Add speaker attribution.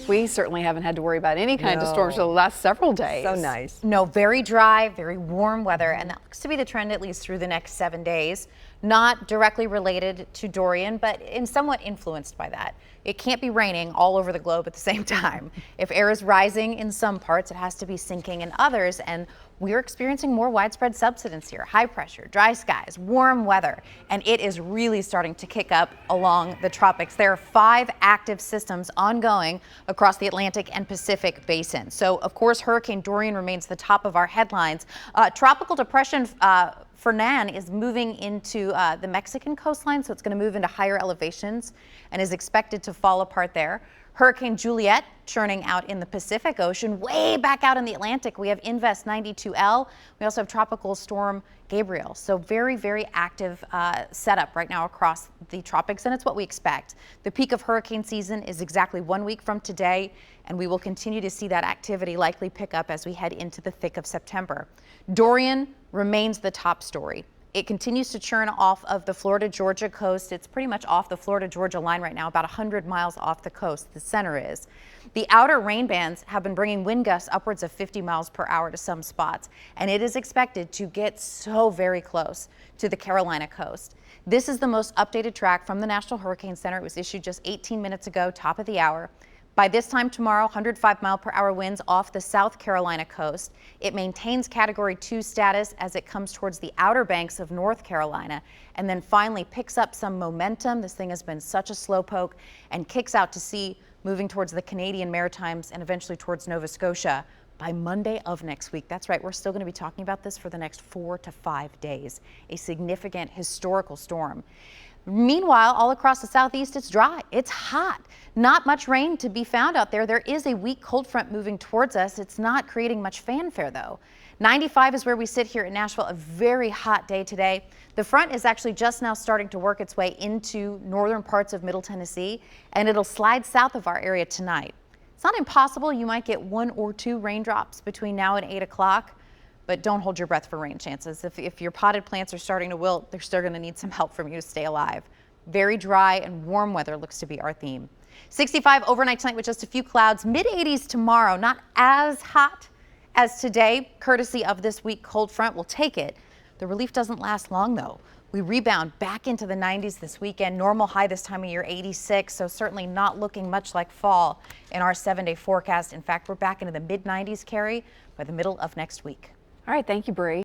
Speaker 1: We certainly haven't had to worry about any kind of storms for the
Speaker 2: No.
Speaker 1: last several days.
Speaker 2: So nice.
Speaker 3: No, very dry, very warm weather, and that looks to be the trend at least through the next 7 days. Not directly related to Dorian, but somewhat influenced by that. It can't be raining all over the globe at the same time. If air is rising in some parts, it has to be sinking in others, and we're experiencing more widespread subsidence here. High pressure, dry skies, warm weather, and it is really starting to kick up along the tropics. There are 5 active systems ongoing across the Atlantic and Pacific basin. So, of course, Hurricane Dorian remains the top of our headlines. Tropical depression Fernan is moving into the Mexican coastline, so it's going to move into higher elevations and is expected to fall apart there. Hurricane Juliet churning out in the Pacific Ocean. Way back out in the Atlantic, we have Invest 92L. We also have Tropical Storm Gabriel. So very, very active setup right now across the tropics, and it's what we expect. The peak of hurricane season is exactly 1 week from today, and we will continue to see that activity likely pick up as we head into the thick of September. Dorian remains the top story. It continues to churn off of the Florida-Georgia coast. It's pretty much off the Florida-Georgia line right now, about 100 miles off the coast. The center is. The outer rain bands have been bringing wind gusts upwards of 50 miles per hour to some spots, and it is expected to get so very close to the Carolina coast. This is the most updated track from the National Hurricane Center. It was issued just 18 minutes ago, top of the hour. By this time tomorrow, 105 mile per hour winds off the South Carolina coast. It maintains Category 2 status as it comes towards the outer banks of North Carolina, and then finally picks up some momentum. This thing has been such a slowpoke, and kicks out to sea, moving towards the Canadian Maritimes and eventually towards Nova Scotia by Monday of next week. That's right, we're still going to be talking about this for the next 4 to 5 days. A significant historical storm. Meanwhile, all across the southeast, it's dry. It's hot. Not much rain to be found out there. There is a weak cold front moving towards us. It's not creating much fanfare, though. 95 is where we sit here in Nashville. A very hot day today. The front is actually just now starting to work its way into northern parts of Middle Tennessee, and it'll slide south of our area tonight. It's not impossible. You might get 1 or 2 raindrops between now and 8 o'clock. But don't hold your breath for rain chances. If your potted plants are starting to wilt, they're still going to need some help from you to stay alive. Very dry and warm weather looks to be our theme. 65 overnight tonight with just a few clouds. Mid-80s tomorrow. Not as hot as today, courtesy of this weak cold front. We'll take it. The relief doesn't last long, though. We rebound back into the 90s this weekend. Normal high this time of year, 86. So certainly not looking much like fall in our 7-day forecast. In fact, we're back into the mid-90s, Carrie, by the middle of next week.
Speaker 1: All right, thank you, Bree.